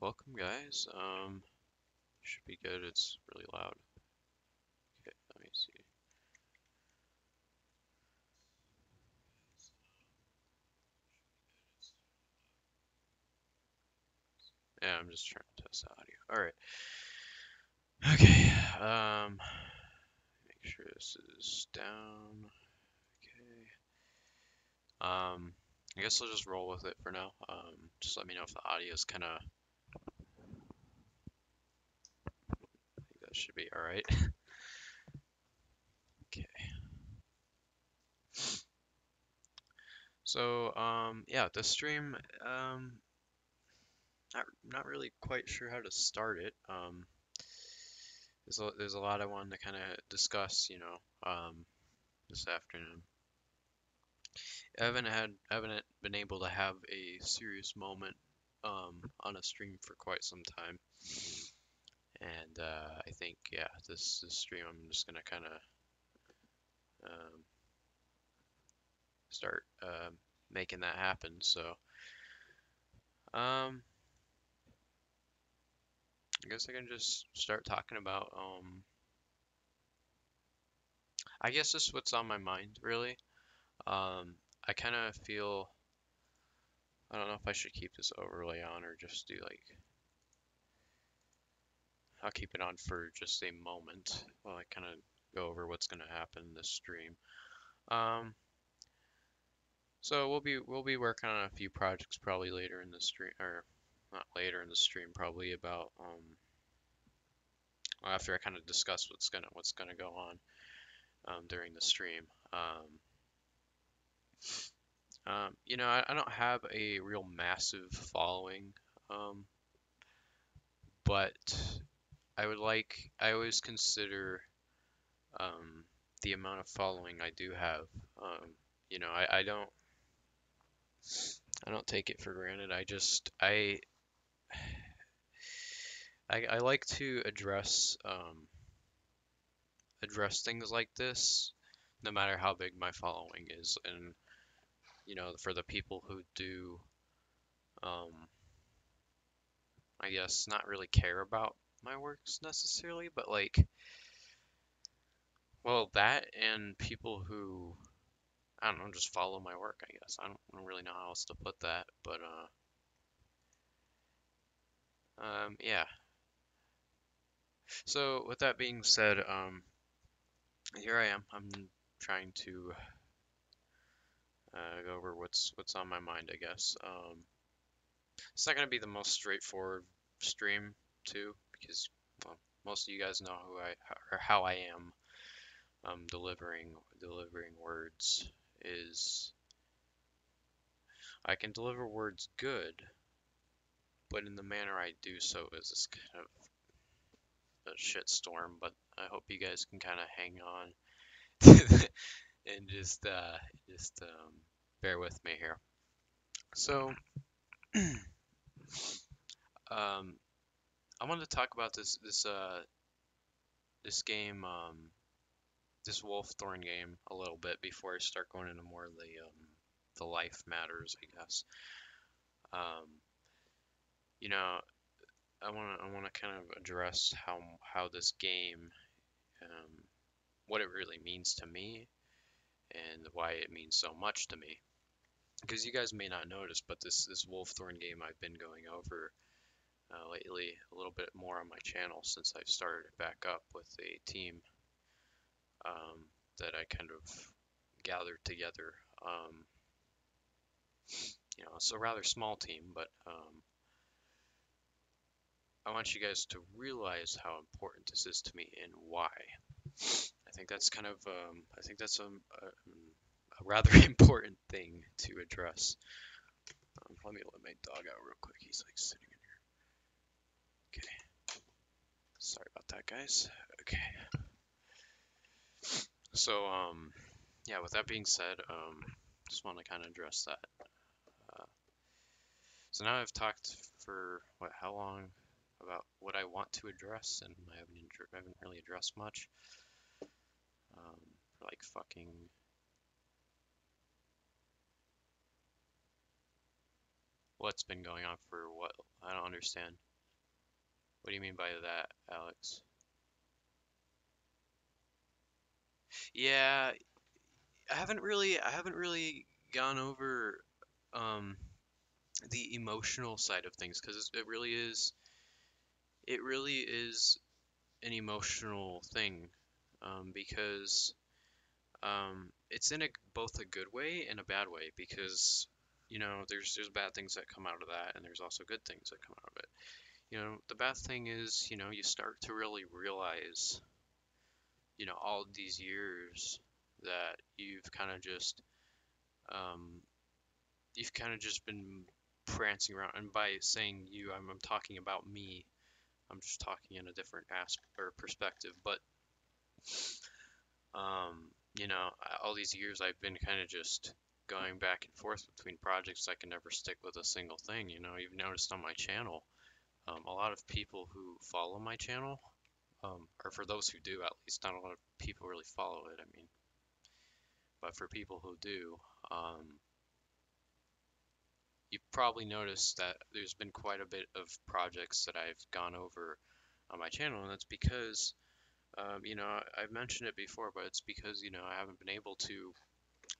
welcome guys. Should be good. It's really loud. Okay, let me see. Yeah, I'm just trying to test the audio. All right. Okay. Make sure this is down. Okay. I guess I'll just roll with it for now. Just let me know if the audio is kind of. I think that should be all right. Okay. So, yeah, the stream, not really quite sure how to start it. There's a lot I wanted to kind of discuss, this afternoon. I haven't been able to have a serious moment on a stream for quite some time, and I think yeah, this stream I'm just gonna kind of um, start making that happen. So um, I guess I can just start talking about I guess just what's on my mind really. I kind of feel I don't know if I should keep this overlay on or just do like I'll keep it on for just a moment while I kind of go over what's going to happen in this stream. Um, so we'll be working on a few projects probably later in the stream, or not later in the stream, probably about after I kind of discuss what's gonna go on during the stream. I don't have a real massive following, um, but I always consider um, the amount of following I do have. I don't take it for granted. I like to address things like this, no matter how big my following is, and for the people who do, um, I guess not really care about my works necessarily, but like, well, that and people who I don't know, just follow my work. I guess I don't really know how else to put that, but yeah. So with that being said, here I am. I'm trying to go over what's on my mind, I guess. It's not gonna be the most straightforward stream too, because well, most of you guys know who I or how I am delivering words is I can deliver words good, but in the manner I do so is this kind of a shit storm. But I hope you guys can kind of hang on and just bear with me here. So, um, I wanted to talk about this game, this Wolfthorn game a little bit before I start going into more of the life matters, I guess. Um, you know, I want to kind of address how this game, um, what it really means to me, and why it means so much to me. Because you guys may not notice, but this Wolfthorn game I've been going over lately a little bit more on my channel since I've started it back up with a team that I kind of gathered together. Um, it's a rather small team, but I want you guys to realize how important this is to me and why. I think that's a rather important thing to address. Let me let my dog out real quick. He's like sitting in here. Okay. Sorry about that, guys. Okay. So, yeah, with that being said, just want to kind of address that. Uh, so now I've talked for how long about what I want to address, and I haven't really addressed much. For like fucking what's been going on for what? I don't understand. What do you mean by that, Alex? Yeah, I haven't really gone over um the emotional side of things because it really is an emotional thing, because it's in both a good way and a bad way because there's bad things that come out of that and there's also good things that come out of it. The bad thing is you start to really realize all these years that um, you've kind of just been prancing around, and by saying you, I'm talking about me. I'm just talking in a different aspect or perspective, but all these years I've been kind of just going back and forth between projects. I can never stick with a single thing. You've noticed on my channel, a lot of people who follow my channel, or for those who do, at least not a lot of people really follow it. I mean, but for people who do, you've probably noticed that there's been quite a bit of projects that I've gone over on my channel, and that's because, I've mentioned it before, but it's because, I haven't been able to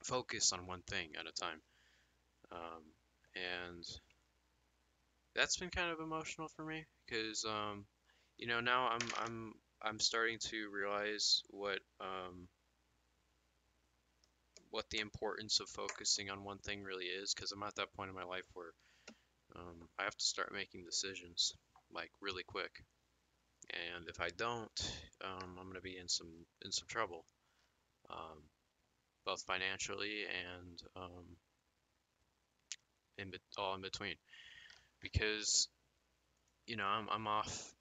focus on one thing at a time. Um, and that's been kind of emotional for me because, now I'm starting to realize what the importance of focusing on one thing really is because I'm at that point in my life where I have to start making decisions like really quick. And if I don't, I'm gonna be in some trouble, um, both financially and all in between. Because I'm off.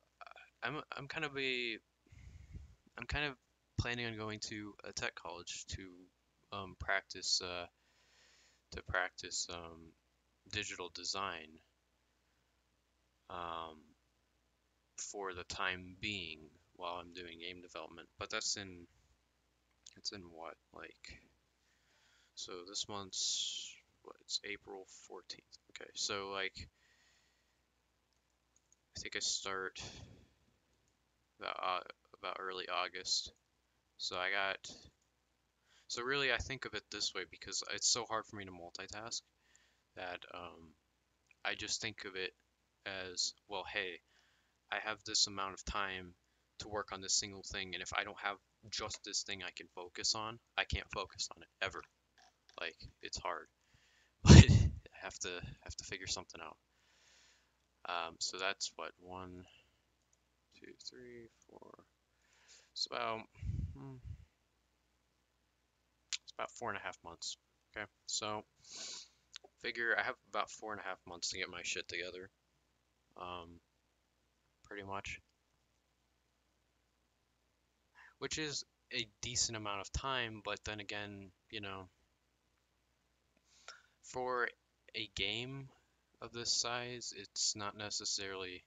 I'm kind of I'm kind of planning on going to a tech college to um, practice uh, practice digital design, um, for the time being while I'm doing game development. But it's in what, like, so this month's what, it's April 14th. Okay, so like I think I start about early August. So I got so really I think of it this way because it's so hard for me to multitask that I just think of it as, well, hey, I have this amount of time to work on this single thing, and if I don't have just this thing I can focus on, I can't focus on it ever. Like it's hard, but I have to figure something out. So that's what, 1, 2, 3, 4. It's about hmm, it's about 4.5 months. Okay, so figure I have about 4.5 months to get my shit together. Um, pretty much, which is a decent amount of time, but then again, for a game of this size, it's not necessarily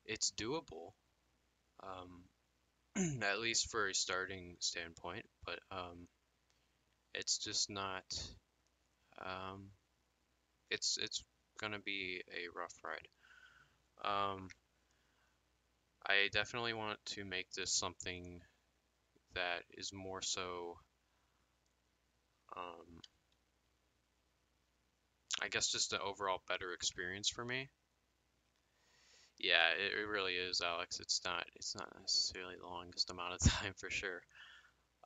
it's doable, at least for a starting standpoint, but it's just not. Um, it's gonna be a rough ride. Um, I definitely want to make this something that is more so, um, I guess, just an overall better experience for me. Yeah, it really is, Alex. It's not necessarily the longest amount of time for sure.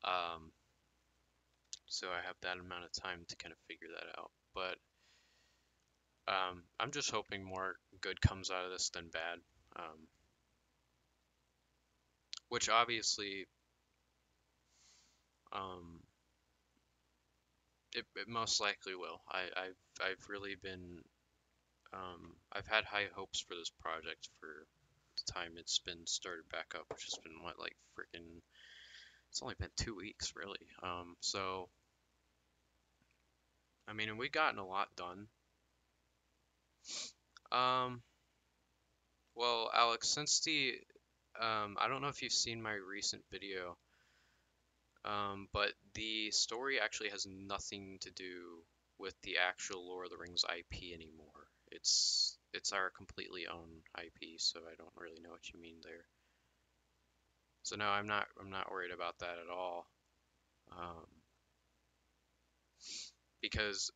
Um, so I have that amount of time to kind of figure that out. But I'm just hoping more good comes out of this than bad. Um, which obviously, um, it most likely will. I've really been I've had high hopes for this project for the time it's been started back up, which has been what, like, freaking, it's only been 2 weeks really. So I mean, and we've gotten a lot done. Um, well, Alex, since I don't know if you've seen my recent video, but the story actually has nothing to do with the actual Lord of the Rings IP anymore. it's our completely own IP, so I don't really know what you mean there. So no, I'm not worried about that at all. Um, because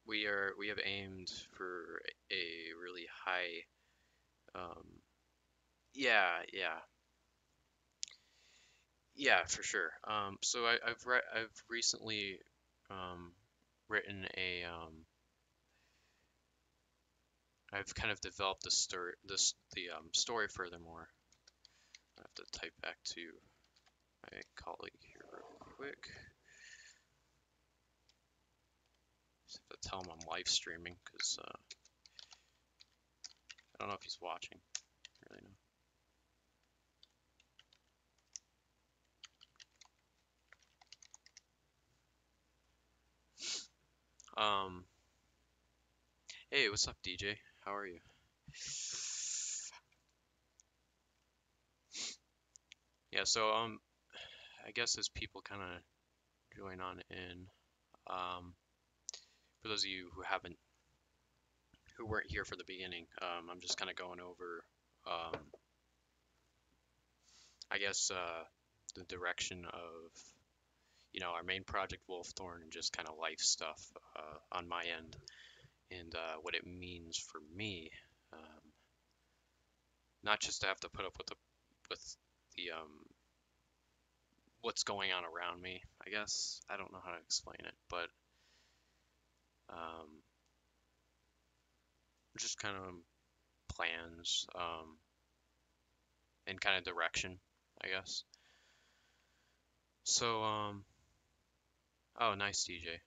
we have aimed for a really high um, yeah, yeah, for sure. So I've recently um, written I've kind of developed the story furthermore. I have to type back to my colleague here real quick. Just have to tell him I'm live streaming because I don't know if he's watching. Really know. Hey, what's up, DJ? How are you? Yeah, so I guess as people kind of join on in, um, for those of you who weren't here for the beginning, I'm just kind of going over, um, I guess, the direction of our main project Wolfthorn and just kind of life stuff on my end and what it means for me. Um, Not just to have to put up with the what's going on around me. I guess I don't know how to explain it, but um, just kind of plans and kind of direction, I guess. So oh, nice, DJ.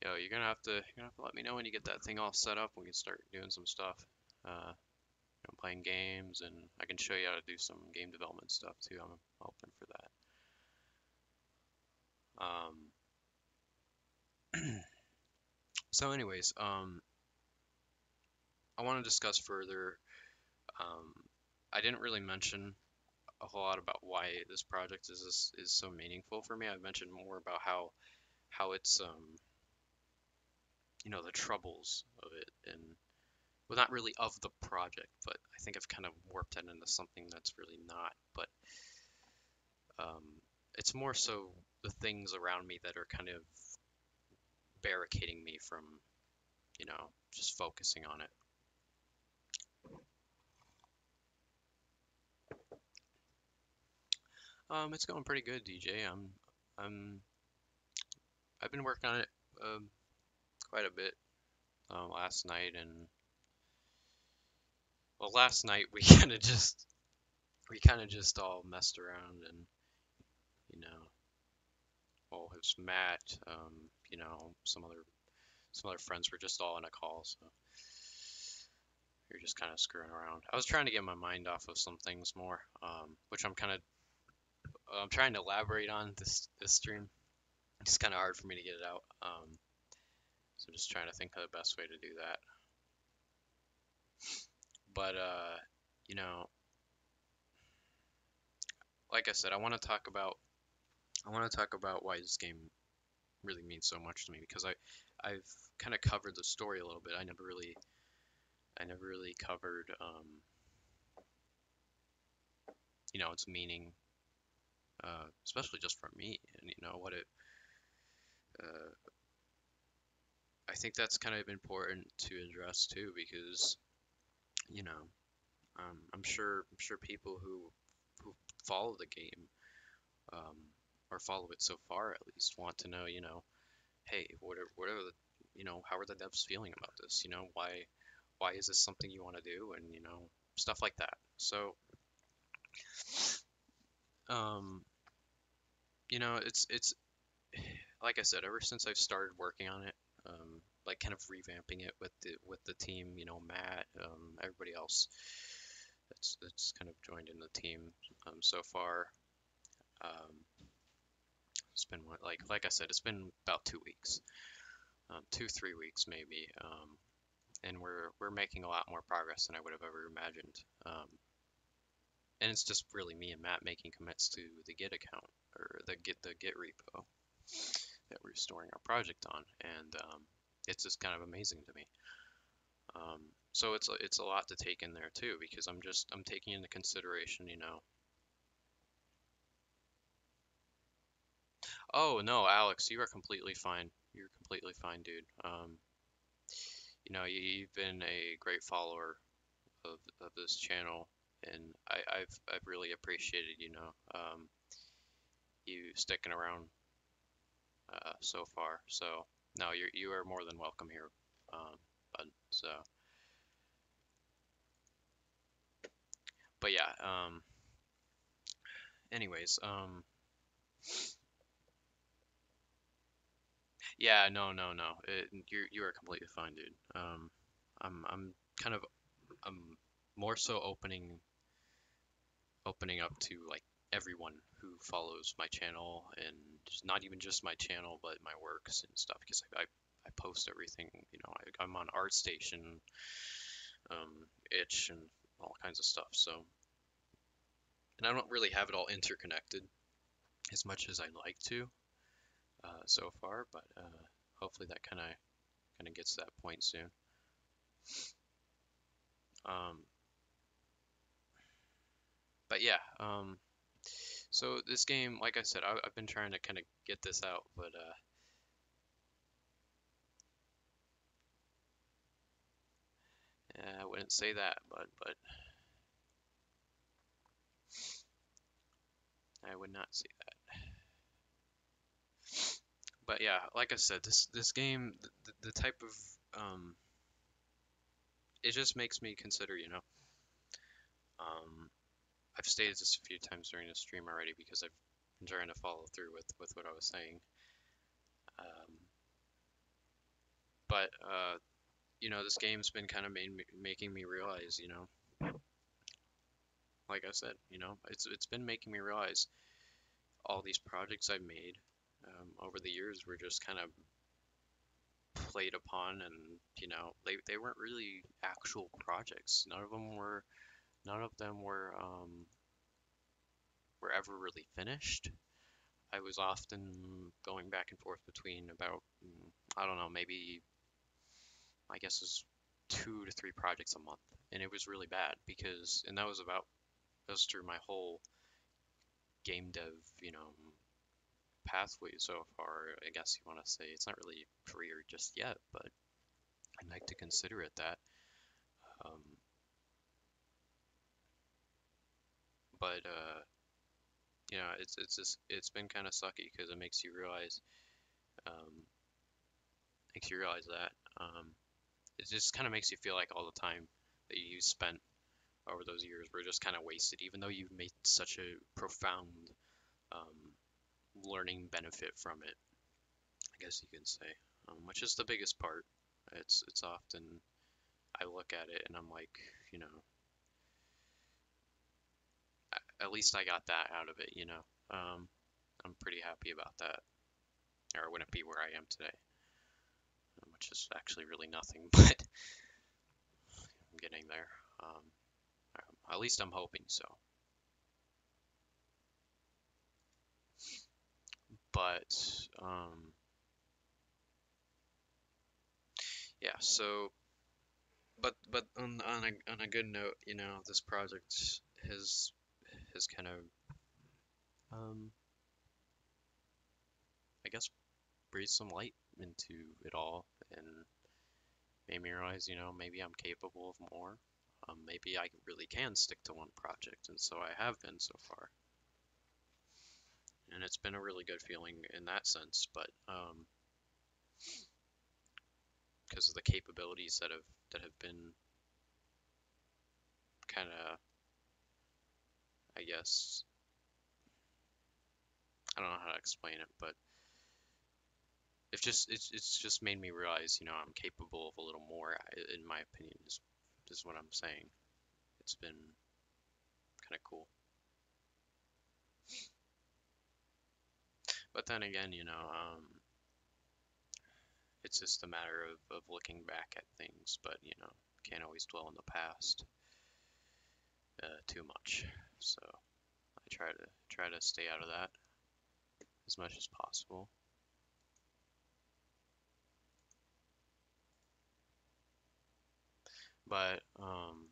Yo, you're gonna have to let me know when you get that thing all set up. We can start doing some stuff. Playing games, and I can show you how to do some game development stuff too. I'm open for that. So, anyways, I want to discuss further. Um, I didn't really mention a whole lot about why this project is so meaningful for me. I mentioned more about how it's the troubles of it, and well, not really of the project, but I think I've kind of warped it into something that's really not. But um, it's more so the things around me that are kind of barricading me from, just focusing on it. It's going pretty good, DJ. I'm, I've been working on it quite a bit last night, and well, last night we kind of just all messed around, and you know, well, it was Matt, some other friends were just all in a call, so you're just kind of screwing around. I was trying to get my mind off of some things more, which I'm trying to elaborate on this stream. It's kind of hard for me to get it out. So just trying to think of the best way to do that. But you know, like I said, I want to talk about why this game really means so much to me because I've kind of covered the story a little bit. I never really covered its meaning, especially just for me, and what it. Uh, I think that's kind of important to address too because you know I'm sure people who follow the game um, or follow it so far at least want to know hey, what are the how are the devs feeling about this? Why is this something you want to do? And stuff like that. So um, it's like I said, ever since I've started working on it, like kind of revamping it with the team, Matt, everybody else that's kind of joined in the team so far. Um, it's been like I said, it's been about 2 weeks, 2 3 weeks maybe, and we're making a lot more progress than I would have ever imagined. And it's just really me and Matt making commits to the Git account or the Git repo that we're storing our project on, and it's just kind of amazing to me. So it's a lot to take in there too, because I'm taking into consideration, you know. Oh no, Alex, you are completely fine. You're completely fine, dude. You know, you've been a great follower of this channel, and I've really appreciated, you know, you sticking around so far. So no, you are more than welcome here. But so, but yeah. Anyways, yeah, no. You are completely fine, dude. I'm kind of more so opening up to like everyone who follows my channel, and not even just my channel but my works and stuff, because I post everything, you know. I'm on ArtStation, itch, and all kinds of stuff, so, and I don't really have it all interconnected as much as I'd like to so far, but hopefully that kind of gets to that point soon. um, but yeah, so this game, like I said, I've been trying to kind of get this out, but I wouldn't say that, but I would not say that. But yeah, like I said, this game, the type of it just makes me consider, you know, um, I've stated this a few times during the stream already because I've been trying to follow through with what I was saying. Um, but you know, this game's been kind of making me realize, you know, like I said, you know, it's been making me realize all these projects I've made over the years were just kind of played upon, and you know, they weren't really actual projects. None of them were ever really finished. I was often going back and forth between about, I don't know, maybe, I guess it's 2 to 3 projects a month, and it was really bad because, and that was through my whole game dev, you know, pathway so far. I guess you want to say it's not really career just yet, but I'd like to consider it that. Um, but you know, it's been kind of sucky because it um, makes you realize that it just kind of makes you feel like all the time that you spent over those years were just kind of wasted, even though you've made such a profound um, learning benefit from it, I guess you can say, which is the biggest part. It's often I look at it and I'm like, you know, at least I got that out of it, you know. I'm pretty happy about that, or I wouldn't be where I am today, which is actually really nothing, but I'm getting there. Um, at least I'm hoping so. But yeah, so but on a good note, you know, this project has kind of um, I guess breathed some light into it all and made me realize, you know, maybe I'm capable of more. Maybe I really can stick to one project, and so I have been so far. And it's been a really good feeling in that sense, but because of the capabilities that have been kind of, I guess, I don't know how to explain it, but it's just made me realize, you know, I'm capable of a little more, in my opinion, is what I'm saying. It's been kind of cool. But then again, you know, it's just a matter of looking back at things, but you know, can't always dwell in the past too much. So I try to stay out of that as much as possible. But um,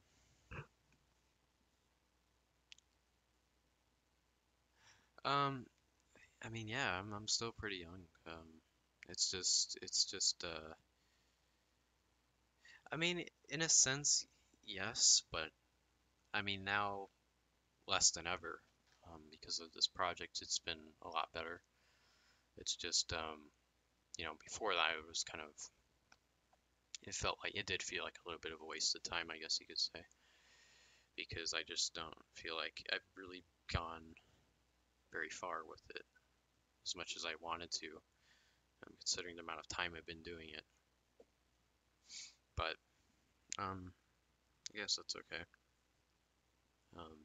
I mean, yeah, I'm still pretty young. It's just I mean, in a sense, yes, but I mean now less than ever, because of this project. It's been a lot better. It's just before that it was kind of it did feel like a little bit of a waste of time, I guess you could say, because I just don't feel like I've really gone very far with it as much as I wanted to, considering the amount of time I've been doing it. But I guess that's okay. Um,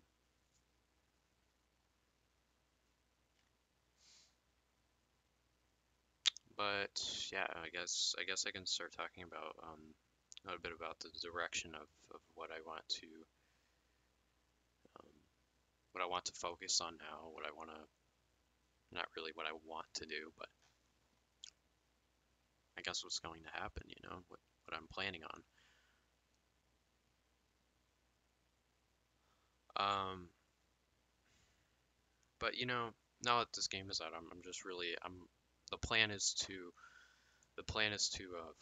but yeah, I guess I can start talking about a little bit about the direction of um, what I want to focus on now, what I want to not really what I want to do, but I guess what's going to happen, what I'm planning on. Um, but now that this game is out, I'm just really the plan is to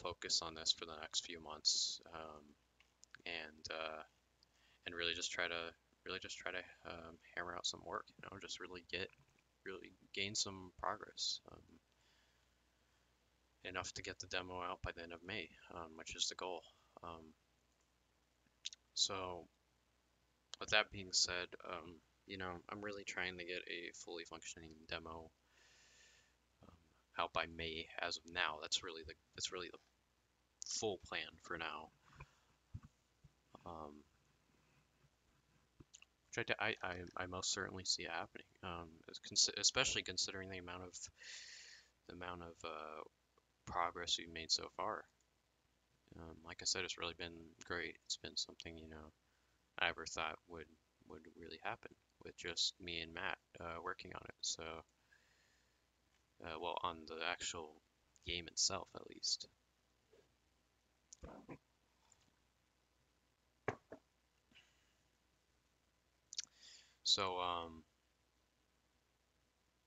focus on this for the next few months, and really just try to hammer out some work, just really gain some progress, enough to get the demo out by the end of May, which is the goal. Um, so with that being said, I'm really trying to get a fully functioning demo out by May as of now. That's really the full plan for now. Um, which I most certainly see happening. Especially considering the amount of progress we've made so far. Like I said, it's really been great. It's been something I ever thought would really happen with just me and Matt working on it. So, well, on the actual game itself, at least. So,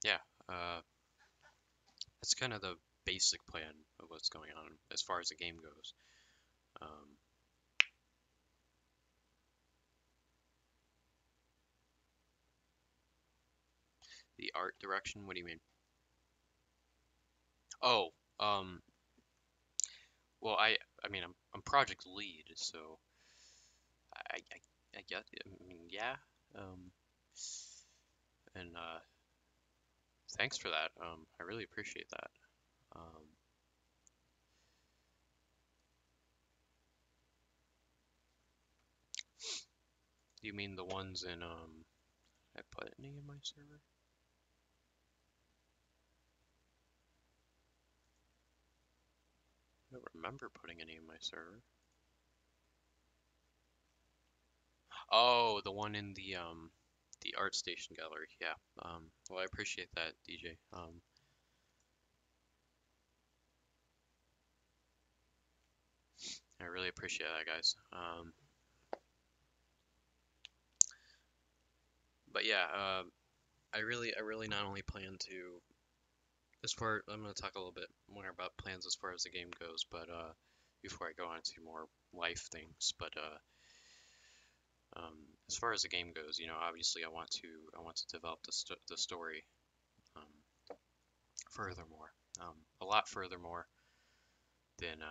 yeah, that's kind of the basic plan of what's going on as far as the game goes. Um, the art direction, what do you mean? Oh, um, well, I mean, I'm project lead, so I get, I mean, yeah, um, and thanks for that. I really appreciate that. Um, you mean the ones in I put any in my server? I don't remember putting any in my server. Oh, the one in the ArtStation gallery. Yeah. Well, I appreciate that, DJ. I really appreciate that, guys. But yeah, I really not only plan to, I'm going to talk a little bit more about plans as far as the game goes, but before I go on to more life things, but as far as the game goes, obviously I want to develop the story, um, furthermore, a lot furthermore than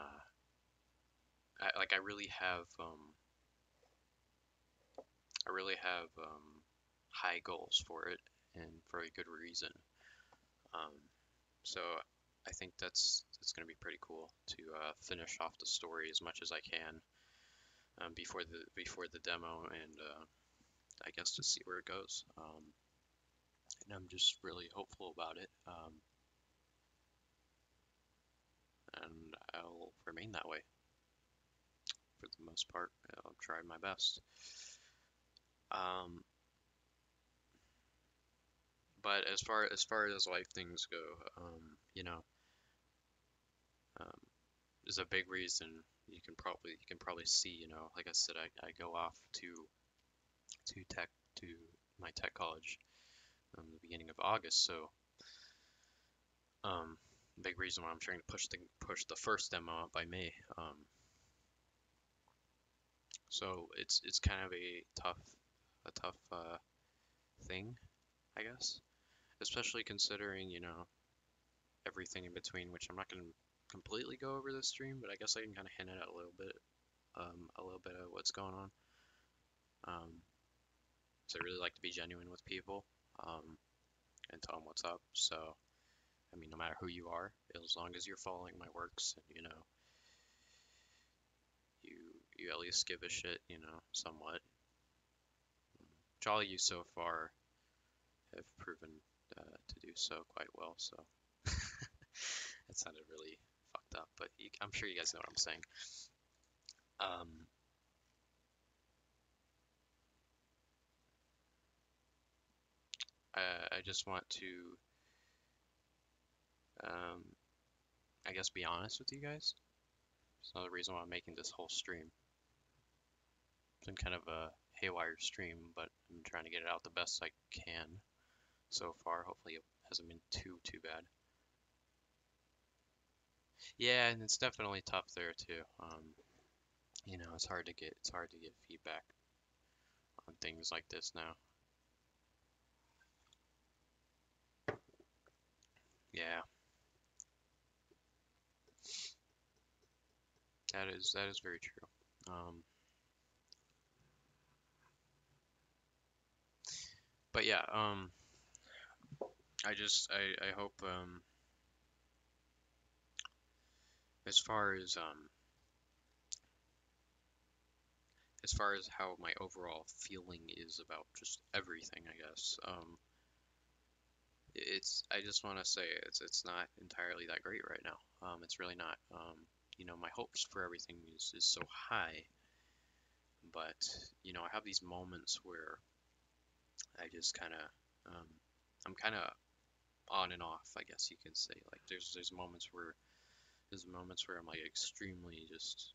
I really have high goals for it, and for a good reason. Um, so I think that's going to be pretty cool to finish off the story as much as I can, before the demo, and I guess to see where it goes. And I'm just really hopeful about it, and I'll remain that way for the most part. I'll try my best. Um, but as far as life things go, um, is a big reason. You can probably see, like I said, I go off to tech to my tech college the beginning of August. So big reason why I'm trying to push the first demo out by May. So it's kind of a tough thing, I guess, especially considering everything in between, which I'm not going to completely go over this stream, but I guess I can kind of hint at a little bit of what's going on. So I really like to be genuine with people, and tell them what's up. So, I mean, no matter who you are, as long as you're following my works and you you at least give a shit, somewhat. Which all of you so far have proven to do so quite well. So that sounded really fucked up, but I'm sure you guys know what I'm saying. Um, I just want to, I guess, be honest with you guys. It's another reason why I'm making this whole stream. It's been kind of a haywire stream, but I'm trying to get it out the best I can so far. Hopefully, it hasn't been too bad. Yeah, and it's definitely tough there too. It's hard to get feedback on things like this now. Yeah, that is very true. But yeah, I hope as far as how my overall feeling is about just everything, I guess. I just want to say it's not entirely that great right now. It's really not. My hopes for everything is so high, but I have these moments where I just kind of I'm kind of on and off, I guess you can say. Like there's moments where I'm like extremely just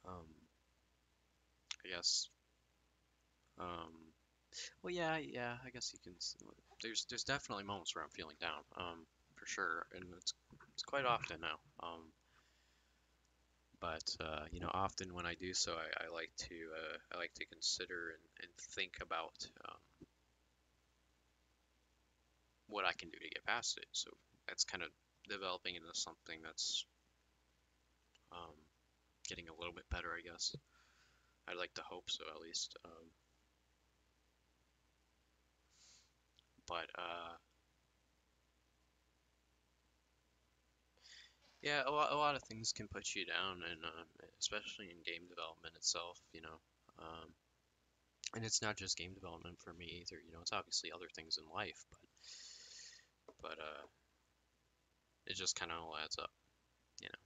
um I guess um well, yeah, I guess you can there's definitely moments where I'm feeling down, for sure, and it's quite often now. But often when I do so, I like to consider and think about what I can do to get past it. So that's kind of developing into something that's um, getting a little bit better, I guess. I'd like to hope so, at least. But yeah, a lot of things can put you down, and especially in game development itself. And it's not just game development for me either. It's obviously other things in life, but it just kind of all adds up. You know,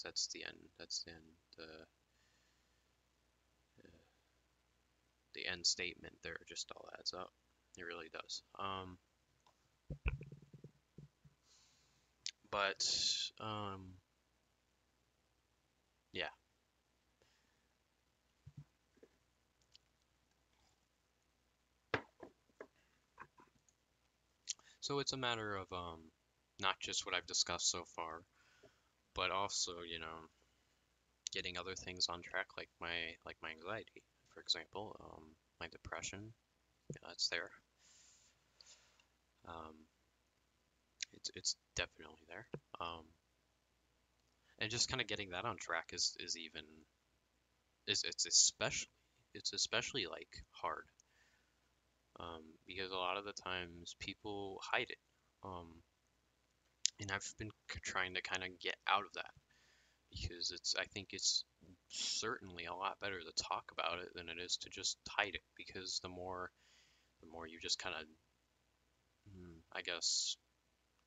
that's the end. That's the end. The end statement there just all adds up. It really does. But yeah. So it's a matter of not just what I've discussed so far, but also getting other things on track, like my anxiety, for example, my depression. It's there. Um, it's definitely there. And just kind of getting that on track is even is it's especially like hard, because a lot of the times people hide it, um, and I've been trying to kind of get out of that because I think it's certainly a lot better to talk about it than it is to just hide it, because the more you just kind of I guess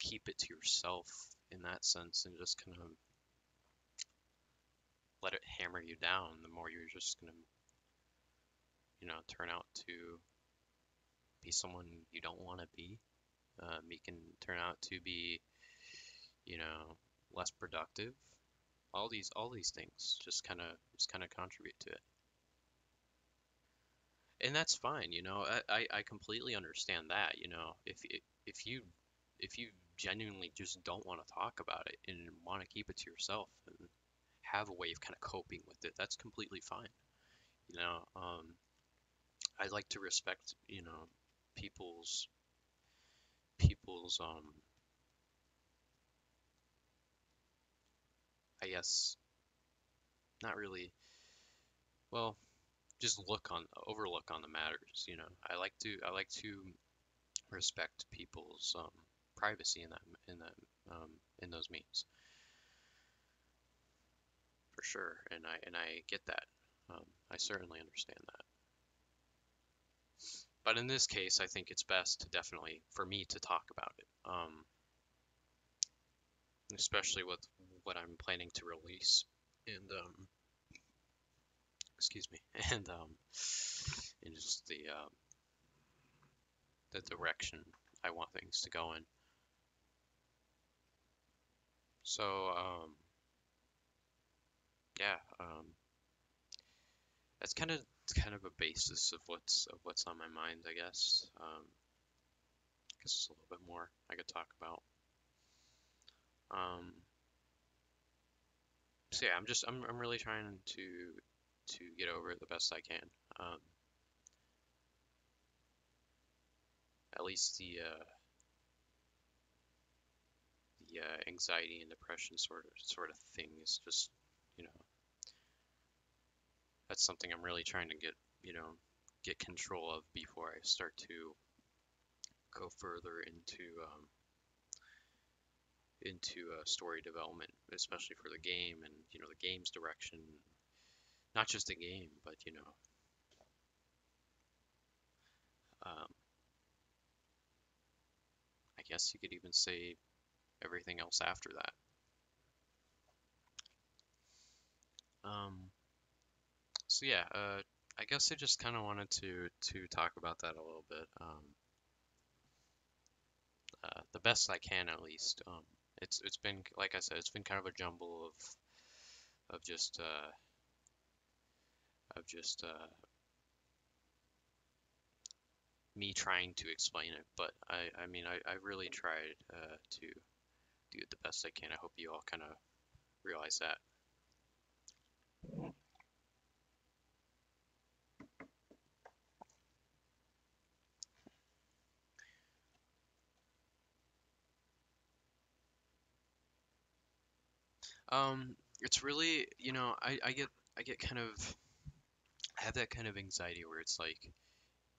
keep it to yourself in that sense and just kind of let it hammer you down, the more you're just gonna turn out to be someone you don't want to be. You can turn out to be, you know, less productive. All these things just kind of contribute to it. And that's fine, I completely understand that, if you genuinely just don't want to talk about it and want to keep it to yourself and have a way of kind of coping with it, that's completely fine. You know, I like to respect, people's people's I guess not really, well, just overlook on the matters. I like to respect people's privacy in those means, for sure, and I get that. I certainly understand that. But in this case, I think it's best to definitely for me to talk about it, especially with what I'm planning to release, and excuse me, and just the direction I want things to go in. So yeah, that's kind of a basis of what's on my mind, I guess. I guess there's a little bit more I could talk about. Um, so yeah, I'm really trying to get over it the best I can. Um, at least the anxiety and depression sort of thing is just, you know that's something I'm really trying to get control of before I start to go further into story development, especially for the game and the game's direction. Not just the game, but um, I guess you could even say everything else after that. Um, so yeah, I guess I just kind of wanted to talk about that a little bit, the best I can at least. It's been, like I said, it's been kind of a jumble of just me trying to explain it, but I mean I really tried to do it the best I can. I hope you all kind of realize that. It's really, I get kind of I have that kind of anxiety where it's like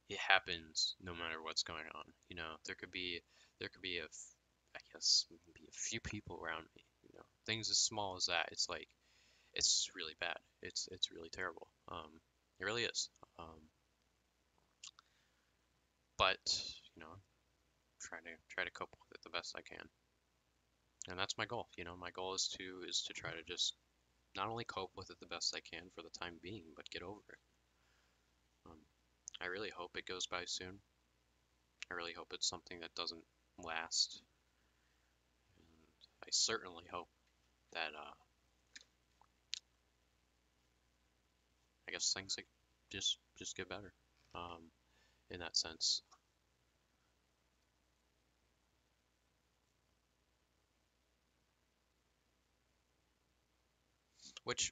it happens no matter what's going on. There could be I guess maybe a few people around me. Things as small as that. It's like it's just really bad. It's really terrible. It really is. But try to cope with it the best I can, and that's my goal. My goal is to try to just not only cope with it the best I can for the time being, but get over it. Um, I really hope it goes by soon. I really hope it's something that doesn't last, and I certainly hope that I guess things like just get better. In that sense, which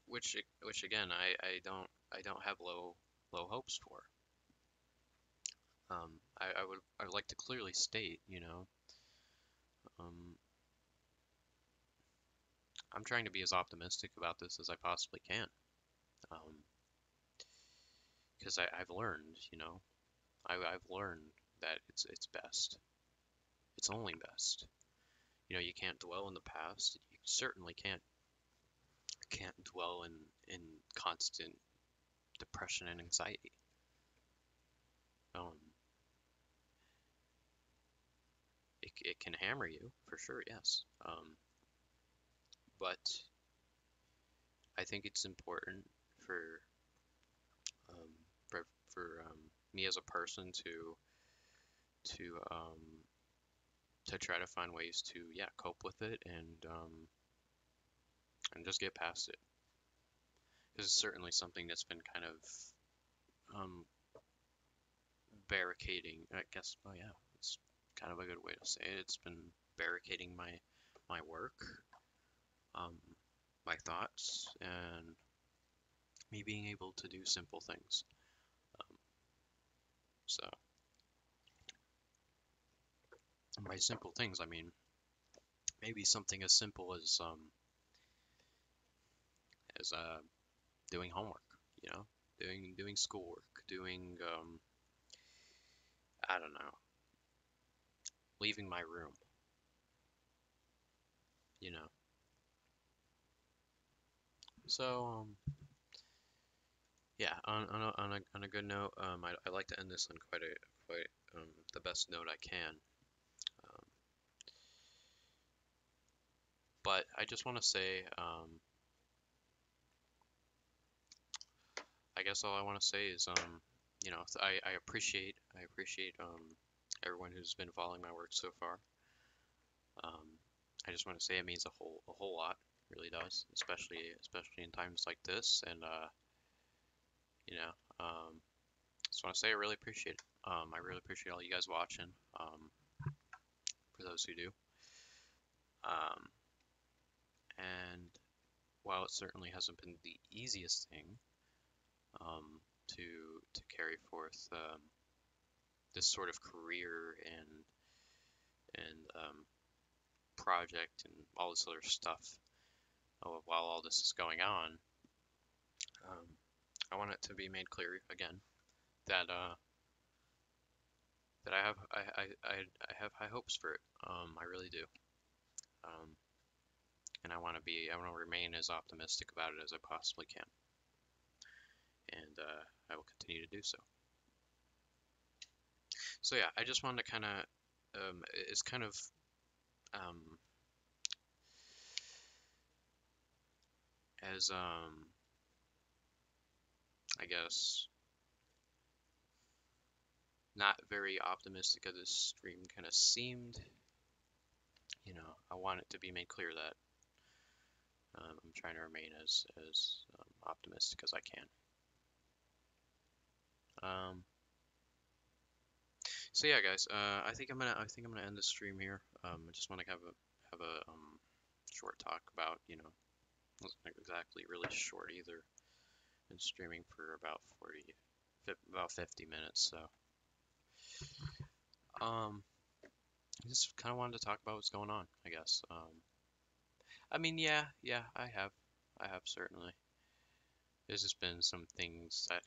again I don't have low hopes for. I would like to clearly state, um, I'm trying to be as optimistic about this as I possibly can, because I've learned, I've learned that it's best. It's only best. You can't dwell in the past. You certainly can't dwell in constant depression and anxiety. Um, it can hammer you for sure, yes. But I think it's important for um, for me as a person to to try to find ways to, yeah, cope with it, and and just get past it. This is certainly something that's been kind of barricading, I guess. Oh yeah, it's kind of a good way to say it. It's been barricading my work, um, my thoughts, and me being able to do simple things. Um, so by simple things, I mean maybe something as simple as doing homework, you know, doing schoolwork, doing I don't know, leaving my room, you know. So yeah, on a good note, I like to end this on quite the best note I can. Um, but I just want to say, I guess all I want to say is, you know, I appreciate everyone who's been following my work so far. Um, I just want to say it means a whole lot, really does, especially in times like this. And you know, just want to say I really appreciate it. I really appreciate all you guys watching. For those who do. Um, and while it certainly hasn't been the easiest thing um, to carry forth this sort of career and project and all this other stuff while all this is going on, um, I want it to be made clear again that that I have high hopes for it. I really do. Um, and I want to remain as optimistic about it as I possibly can, and I will continue to do so. So yeah, I just wanted to kind of it's kind of um, as I guess not very optimistic as this stream kind of seemed. You know, I want it to be made clear that I'm trying to remain as optimistic as I can. Um, so yeah, guys, I think I'm gonna end the stream here. I just want to have a short talk about, you know, wasn't exactly really short either. Been streaming for about 50 minutes, so um, just kind of wanted to talk about what's going on, I guess. I mean, yeah, I have certainly. There's just been some things that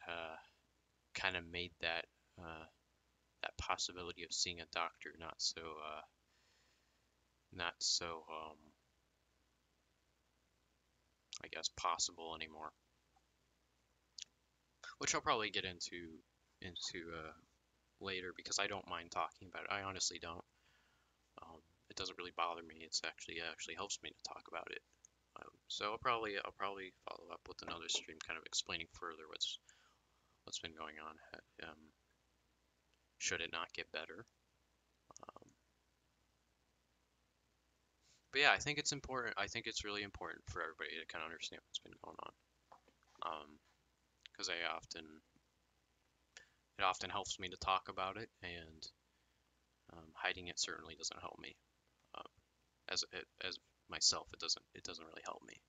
kind of made that possibility of seeing a doctor not so I guess possible anymore. Which I'll probably get into later because I don't mind talking about it. I honestly don't. It doesn't really bother me. It's actually helps me to talk about it. So I'll probably follow up with another stream, kind of explaining further what's been going on. Should it not get better? Um, but yeah, I think it's important. I think it's really important for everybody to kind of understand what's been going on. Because it often helps me to talk about it, and hiding it certainly doesn't help me. Um, as myself, it doesn't really help me.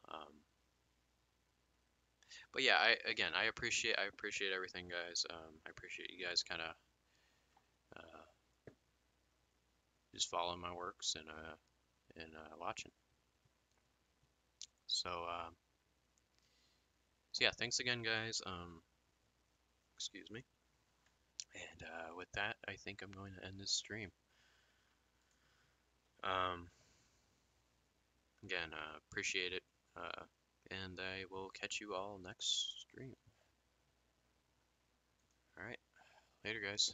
Um, but yeah, I appreciate everything, guys. I appreciate you guys kind of uh, just following my works and watching. So yeah, thanks again, guys. Excuse me. And with that, I think I'm going to end this stream. Um, again, appreciate it. And I will catch you all next stream. All right, later, guys.